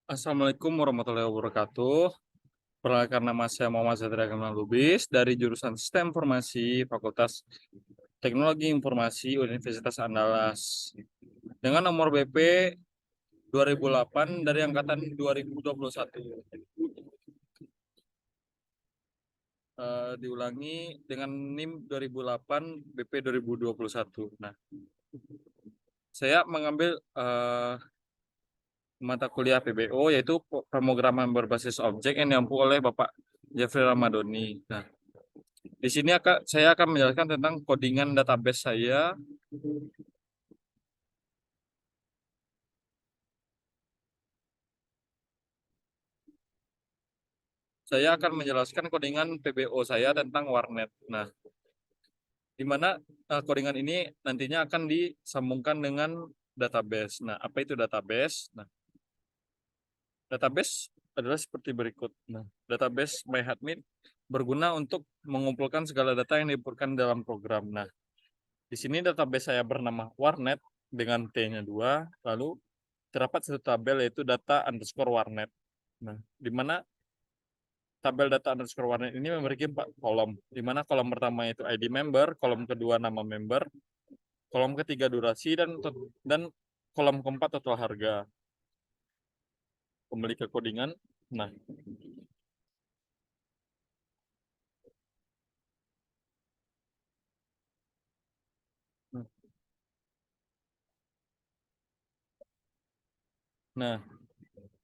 Assalamualaikum warahmatullahi wabarakatuh. Perkenalkan nama saya Muhammad Satria Kamal Lubis dari jurusan Sistem Informasi Fakultas Teknologi Informasi Universitas Andalas. Dengan nomor BP 2008 dari angkatan 2021. Diulangi dengan NIM 2008 BP 2021. Nah, saya mengambil mata kuliah PBO yaitu pemrograman berbasis objek yang diampu oleh Bapak Jeffrey Ramadoni. Nah, di sini saya akan menjelaskan tentang codingan database saya. Saya akan menjelaskan codingan PBO saya tentang warnet. Nah, di mana codingan ini nantinya akan disambungkan dengan database. Nah, apa itu database? Nah, database adalah seperti berikut. Nah, database MyAdmin berguna untuk mengumpulkan segala data yang diinputkan dalam program. Nah, di sini database saya bernama warnet dengan T-nya 2, lalu terdapat satu tabel yaitu data underscore warnet. Nah, di mana tabel data underscore warnet ini memiliki 4 kolom, di mana kolom pertama itu ID member, kolom kedua nama member, kolom ketiga durasi, dan kolom keempat total harga. Kembali ke codingan. Nah, nah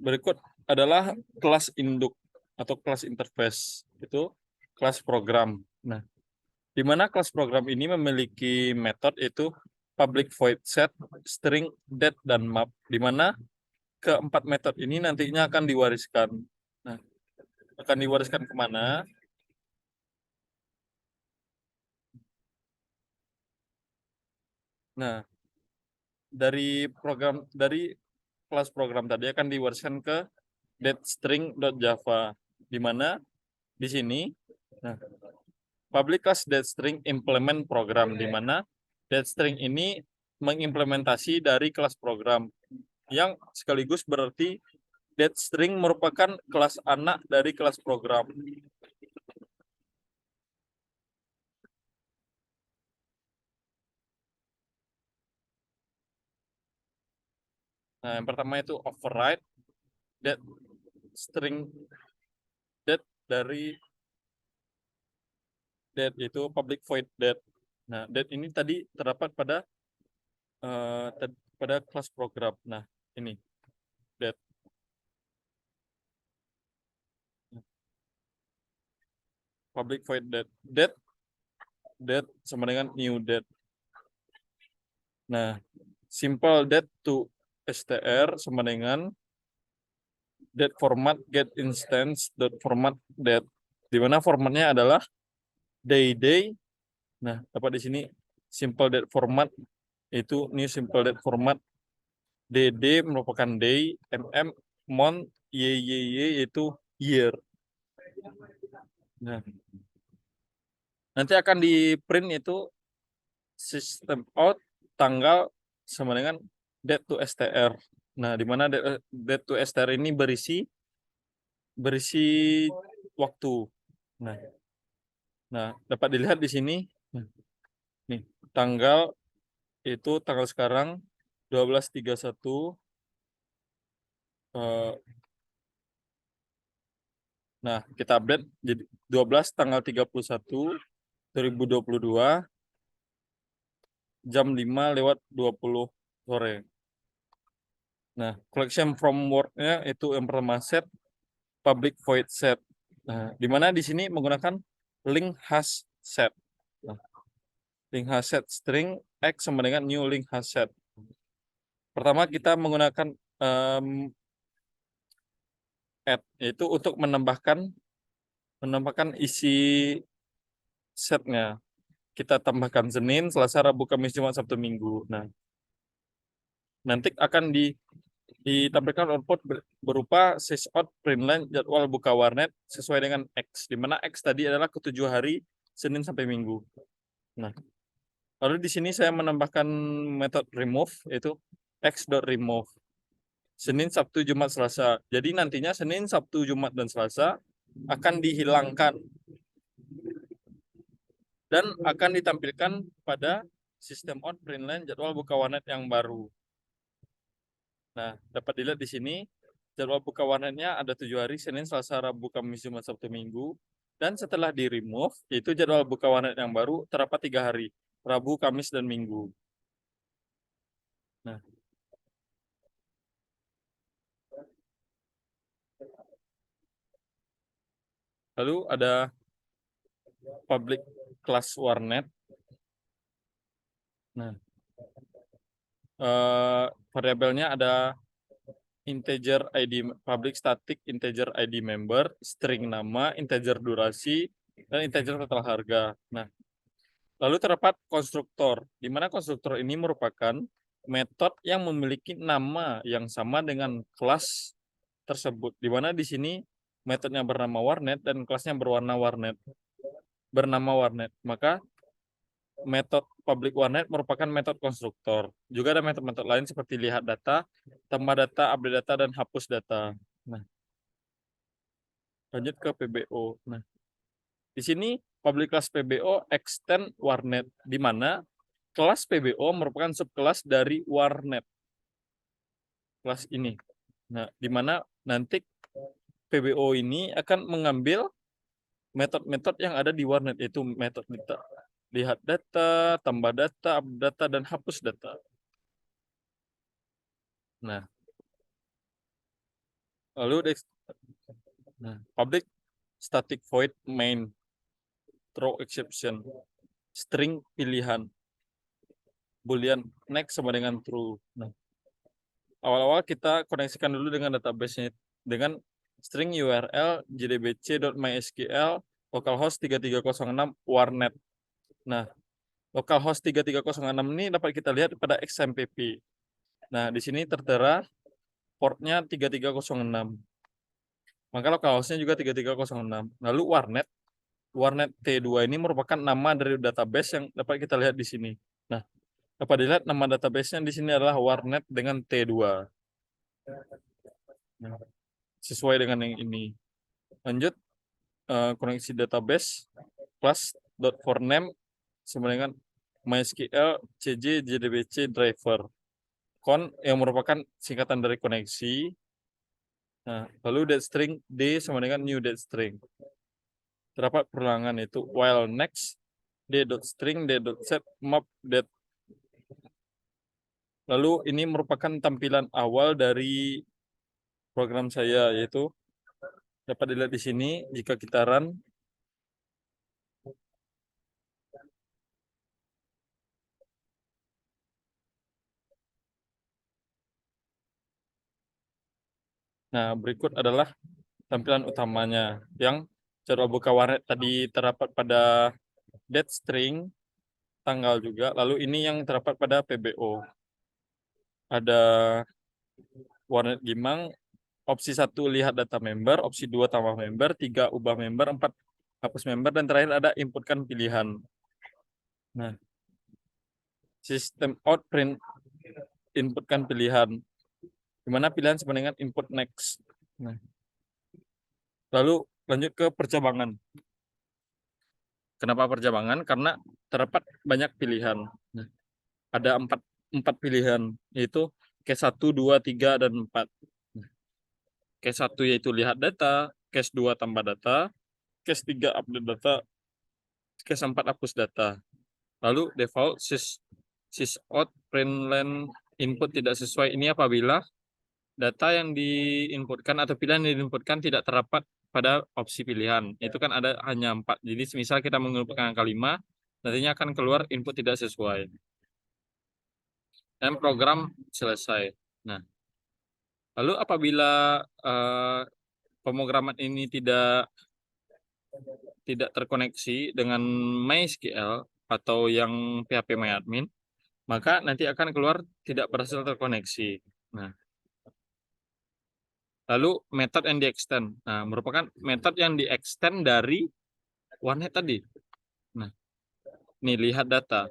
berikut adalah kelas induk atau kelas interface, itu kelas program. Nah, di mana kelas program ini memiliki metode itu public void set, string, date, dan map, di mana keempat metode ini nantinya akan diwariskan. Nah, akan diwariskan kemana? Nah, dari kelas program tadi akan diwariskan ke datestring.java, di mana di sini, nah, public class datestring implement program, di mana datestring ini mengimplementasi dari kelas program yang sekaligus berarti datestring merupakan kelas anak dari kelas program. Nah, yang pertama itu override that string that dari that itu public void that. Nah, that ini tadi terdapat pada kelas program. Nah, ini that. Public void that sama dengan new that. Nah, simple that to str sama dengan that format get instance dot format that, di mana formatnya adalah day. Nah, dapat di sini simple that format itu new simple that format. DD merupakan day, month, YYY itu year. Nah, nanti akan di print itu system out tanggal sama dengan date to str. Nah, di mana date to str ini berisi waktu. Nah, dapat dilihat di sini. Nih, tanggal itu tanggal sekarang 12.31. Nah, kita update jadi 12 tanggal 31/2022 jam 5:20 sore. Nah, collection from work-nya itu yang pertama set public void set. Nah, di mana di sini menggunakan link hash set. Nah, link hash set string x sama dengan new link hash set. Pertama kita menggunakan add, yaitu untuk menambahkan isi setnya. Kita tambahkan Senin, Selasa, Rabu, Kamis, Jumat, Sabtu, Minggu. Nah, nanti akan ditampilkan output berupa sysout printline jadwal buka warnet sesuai dengan X, di mana X tadi adalah ketujuh hari Senin sampai Minggu. Nah, lalu di sini saya menambahkan metode remove, yaitu x.remove Senin, Sabtu, Jumat, Selasa. Jadi nantinya Senin, Sabtu, Jumat, dan Selasa akan dihilangkan dan akan ditampilkan pada sistem out print line jadwal buka warnet yang baru. Nah, dapat dilihat di sini jadwal buka warnetnya ada 7 hari, Senin, Selasa, Rabu, Kamis, Jumat, Sabtu, Minggu. Dan setelah di remove, itu jadwal buka warnet yang baru terdapat 3 hari, Rabu, Kamis, dan Minggu. Nah, lalu ada public class warnet. Nah, variabelnya ada integer ID public static, integer ID member, string nama, integer durasi, dan integer total harga. Nah, lalu terdapat konstruktor, di mana konstruktor ini merupakan metode yang memiliki nama yang sama dengan kelas tersebut, di mana di sini metodenya bernama warnet dan kelasnya bernama warnet. Maka metode public warnet merupakan metode konstruktor. Juga ada metode-metode lain seperti lihat data, tambah data, update data, dan hapus data. Nah, lanjut ke PBO. Nah, di sini public class PBO extend warnet, di mana kelas PBO merupakan subkelas dari warnet. Kelas ini. Nah, di mana nanti PBO ini akan mengambil metode-metode yang ada di warnet, yaitu metode lihat data, tambah data, update data, dan hapus data. Nah, lalu public static void main throw exception, string pilihan, boolean next sama dengan true. Nah, awal-awal kita koneksikan dulu dengan database-nya dengan string URL jdbc.mysql localhost 3306 warnet. Nah, localhost 3306 ini dapat kita lihat pada XMPP. Nah, di sini tertera portnya 3306. Maka localhost-nya juga 3306. Lalu warnet T2 ini merupakan nama dari database yang dapat kita lihat di sini. Nah, dapat dilihat nama database-nya di sini adalah warnet dengan T2. Nah, sesuai dengan yang ini. Lanjut, koneksi database class.forName sama dengan MySQL CJ JDBC driver con yang merupakan singkatan dari koneksi. Nah, lalu date string D sama dengan new date string. Terdapat perulangan itu while next d.string d.set map date. Lalu ini merupakan tampilan awal dari program saya, yaitu dapat dilihat di sini jika kita run. Nah, berikut adalah tampilan utamanya yang jadwal buka warnet tadi terdapat pada date string, tanggal juga. Lalu ini yang terdapat pada PBO. Ada warnet Gimang, opsi 1 lihat data member, opsi 2 tambah member, 3 ubah member, 4 hapus member, dan terakhir ada inputkan pilihan. Nah, sistem out print inputkan pilihan, di mana pilihan sama dengan input next. Nah, lalu lanjut ke percabangan. Kenapa percabangan? Karena terdapat banyak pilihan. Nah, ada empat pilihan, yaitu case 1, 2, 3, dan 4. Nah, case 1 yaitu lihat data, case 2 tambah data, case 3 update data, case 4 hapus data. Lalu default sysout println input tidak sesuai. Ini apabila data yang diinputkan atau pilihan yang diinputkan tidak terdapat pada opsi pilihan. Itu kan ada hanya 4. Jadi misal kita menginputkan angka 5, nantinya akan keluar input tidak sesuai. Dan program selesai. Nah, lalu apabila pemrograman ini tidak terkoneksi dengan MySQL atau yang PHP-MyAdmin, maka nanti akan keluar tidak berhasil terkoneksi. Nah, lalu method yang di-extend. Nah, merupakan method yang di-extend dari warnet tadi. Nah, ini lihat data.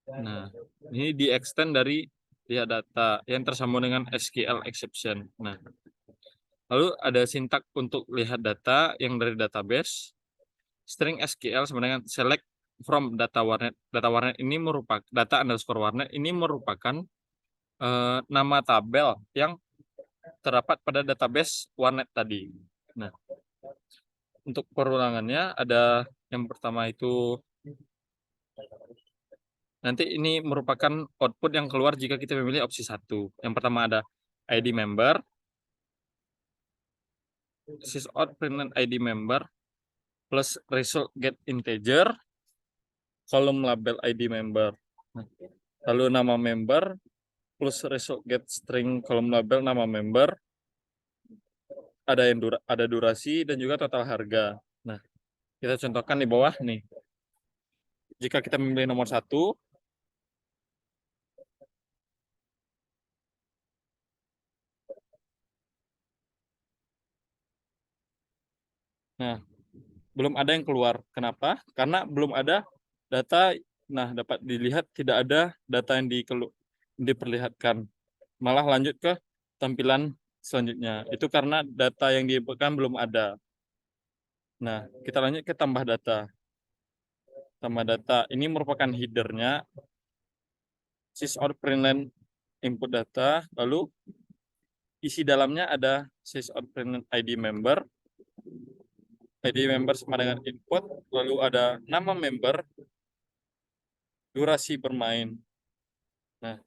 Nah, ini di-extend dari lihat data yang tersambung dengan SQL exception. Nah, lalu ada sintak untuk lihat data yang dari database. String SQL sebenarnya select from data warnet. Data warnet ini merupakan data underscore warnet ini merupakan nama tabel yang terdapat pada database warnet tadi. Nah, untuk perulangannya ada yang pertama itu nanti ini merupakan output yang keluar jika kita memilih opsi 1. Yang pertama ada ID member, sysout print ID member plus result get integer, kolom label ID member. Nah, lalu nama member plus result get string kolom label nama member, ada yang ada durasi dan juga total harga. Nah, kita contohkan di bawah nih. Jika kita memilih nomor 1, nah belum ada yang keluar. Kenapa? Karena belum ada data. Nah, dapat dilihat tidak ada data yang diperlihatkan. Malah lanjut ke tampilan selanjutnya. Itu karena data yang diinputkan belum ada. Nah, kita lanjut ke tambah data. Tambah data ini merupakan headernya sysout println input data, lalu isi dalamnya ada sysout println ID member. ID member sama dengan input, lalu ada nama member, durasi bermain. Nah,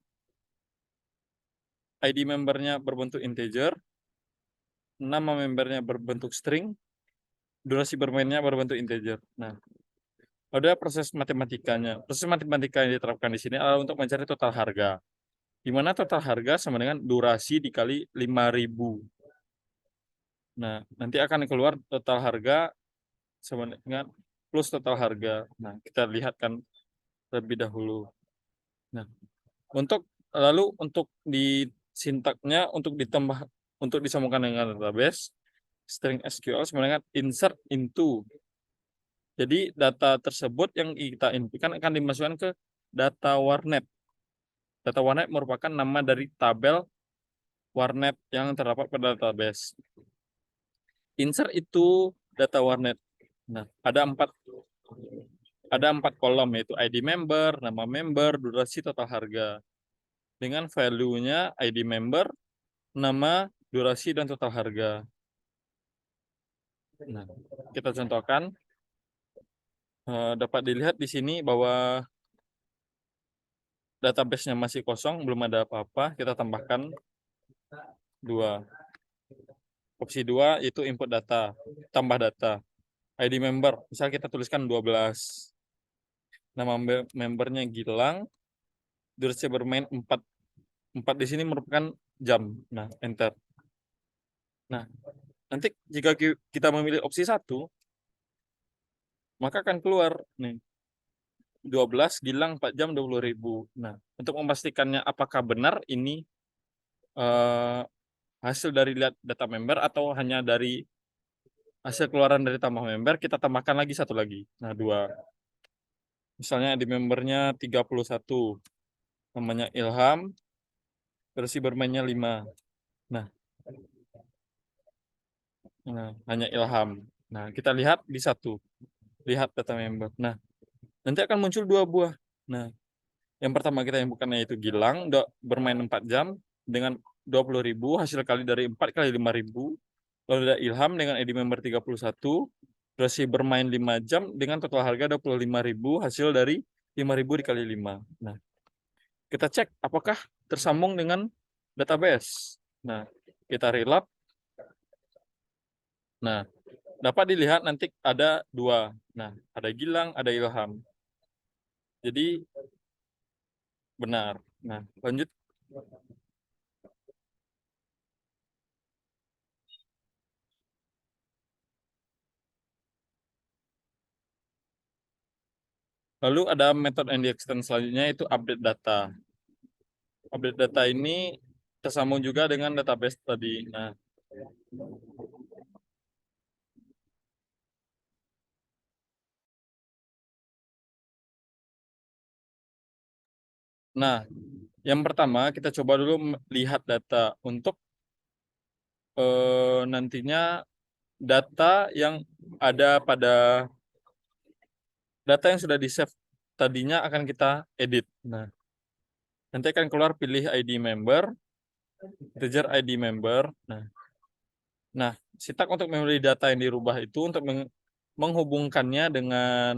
ID membernya berbentuk integer, nama membernya berbentuk string, durasi bermainnya berbentuk integer. Nah, ada proses matematikanya. Proses matematika yang diterapkan di sini adalah untuk mencari total harga. Di mana total harga sama dengan durasi dikali 5.000. Nah, nanti akan keluar total harga sama dengan plus total harga. Nah, kita lihatkan terlebih dahulu. Nah, untuk di sintaknya untuk disambungkan dengan database, string SQL sebenarnya insert into. Jadi data tersebut yang kita inputkan akan dimasukkan ke data warnet. Data warnet merupakan nama dari tabel warnet yang terdapat pada database. Insert itu data warnet. Nah, ada empat kolom yaitu ID member, nama member, durasi, total harga. Dengan value-nya ID member, nama, durasi, dan total harga. Nah, kita contohkan. Dapat dilihat di sini bahwa database-nya masih kosong, belum ada apa-apa. Kita tambahkan 2. Opsi 2 itu input data, tambah data. ID member, misal kita tuliskan 12. Nama membernya Gilang, durasi bermain 4. 4 di sini merupakan jam. Nah, enter. Nah, nanti jika kita memilih opsi 1, maka akan keluar nih 12 Gilang 4 jam 20.000. Nah, untuk memastikannya apakah benar ini eh, hasil dari lihat data member atau hanya dari hasil keluaran dari tambah member, kita tambahkan lagi satu lagi. Nah, 2. Misalnya di membernya 31, namanya Ilham, versi bermainnya 5. Nah, hanya Ilham. Nah, kita lihat di 1. Lihat data member. Nah, nanti akan muncul 2 buah. Nah, yang pertama kita yang bukannya itu Gilang, bermain 4 jam dengan 20.000, hasil kali dari 4 kali 5.000. Lalu ada Ilham dengan ID member 31, durasi bermain 5 jam dengan total harga 25.000, hasil dari 5.000 dikali 5. Nah, kita cek apakah tersambung dengan database. Nah, kita relap. Nah, dapat dilihat nanti ada 2. Nah, ada Gilang, ada Ilham. Jadi benar. Nah, lanjut. Lalu ada metode yang di-extend selanjutnya itu update data. Update data ini tersambung juga dengan database tadi. Nah, Yang pertama, kita coba dulu lihat data untuk nantinya data yang ada pada data yang sudah di-save tadinya akan kita edit. Nah, nanti akan keluar pilih ID member, integer ID member. Nah, sintak untuk memori data yang dirubah itu untuk menghubungkannya dengan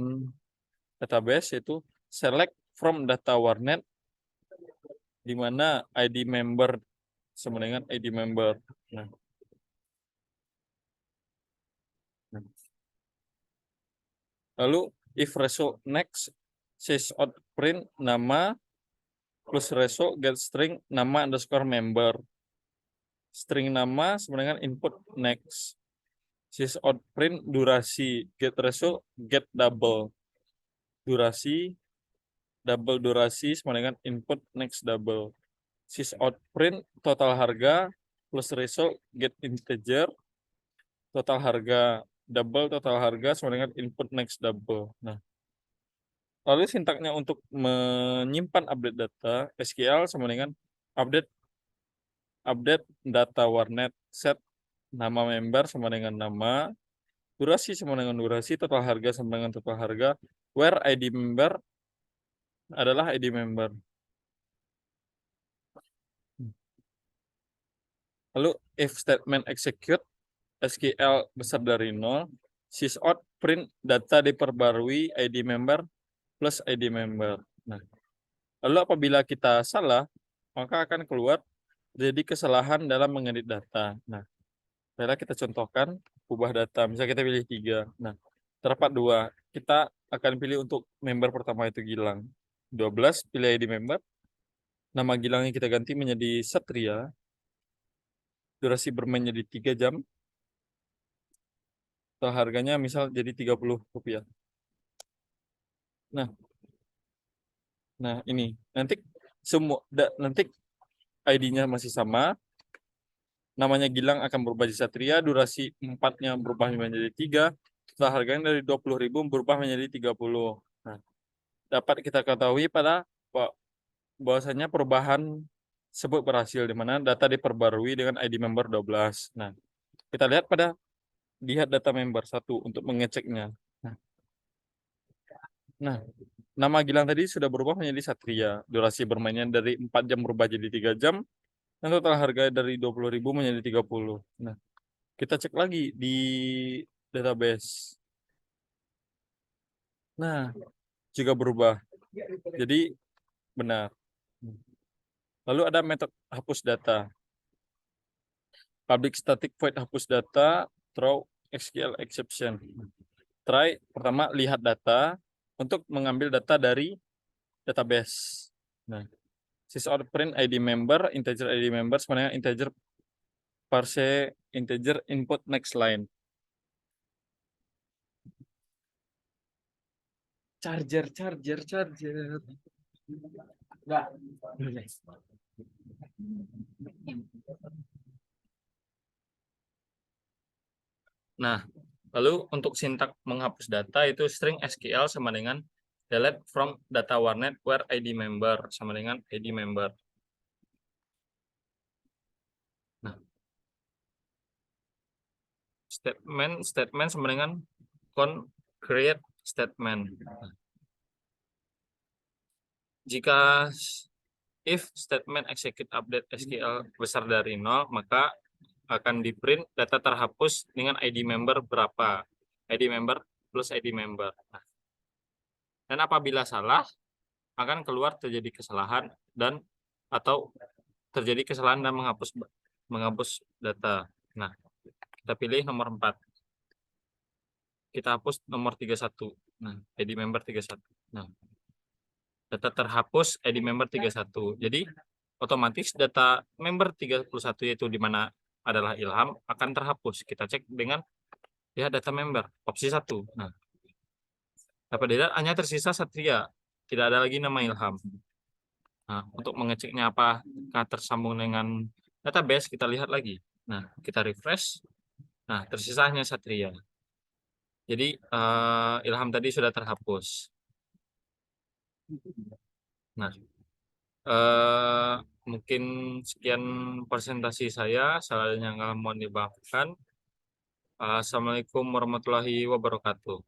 database yaitu select from data warnet, di mana ID member sama dengan ID member. Nah, lalu if reso next sys out print nama plus reso get string nama underscore member. String nama sama dengan input next. Sys out print durasi get reso get double. Durasi double durasi sama dengan input next double. Sys out print total harga plus reso get integer total harga double total harga sama dengan input next double. Nah, lalu sintaknya untuk menyimpan update data SQL sama dengan update update data warnet set nama member sama dengan nama, durasi sama dengan durasi, total harga sama dengan total harga, where ID member adalah ID member. Lalu if statement execute SQL besar dari 0, sysout print data diperbarui ID member plus ID member. Nah, lalu apabila kita salah, maka akan keluar jadi kesalahan dalam mengedit data. Nah, setelah kita contohkan ubah data, misalnya kita pilih 3. Nah, terdapat 2. Kita akan pilih untuk member pertama itu Gilang. 12 pilih ID member. Nama Gilangnya kita ganti menjadi Satria. Durasi bermain jadi 3 jam. Total harganya misal jadi Rp30. Nah, ini nanti semua nanti ID-nya masih sama. Namanya Gilang akan berubah jadi Satria, durasi 4-nya berubah menjadi 3, total harganya dari 20.000 berubah menjadi 30. Nah, dapat kita ketahui pada bahwasanya perubahan sebut berhasil di mana data diperbarui dengan ID member 12. Nah, kita lihat data member 1 untuk mengeceknya. Nah, nama Gilang tadi sudah berubah menjadi Satria. Durasi bermainnya dari 4 jam berubah jadi 3 jam. Dan total harga dari 20.000 menjadi 30. Nah, kita cek lagi di database. Nah, juga berubah. Jadi benar. Lalu ada metode hapus data. Public static void hapus data, throw SQL exception. Try, pertama lihat data untuk mengambil data dari database. Nah, sysout print ID member, integer ID member sebenarnya integer parse integer input next line. Charger. Enggak. Nah, lalu untuk sintak menghapus data itu string SQL sama dengan delete from data warnet where ID member sama dengan ID member. Nah, statement sama dengan create statement. Nah, jika if statement execute update SQL besar dari 0, maka akan di print data terhapus dengan ID member berapa. ID member plus ID member. Nah, dan apabila salah, akan keluar terjadi kesalahan dan atau terjadi kesalahan dan menghapus data. Nah, kita pilih nomor 4. Kita hapus nomor 31. Nah, ID member 31. Nah, data terhapus ID member 31. Jadi otomatis data member 31 yaitu di mana adalah Ilham akan terhapus. Kita cek dengan lihat data member opsi 1. Nah, dapat dilihat hanya tersisa Satria, tidak ada lagi nama Ilham. Nah, untuk mengeceknya apakah tersambung dengan database, kita lihat lagi. Nah, kita refresh. Nah, tersisa hanya Satria. Jadi Ilham tadi sudah terhapus. Nah, eh Mungkin sekian presentasi saya. Salahnya nggak mohon dimaafkan. Assalamualaikum warahmatullahi wabarakatuh.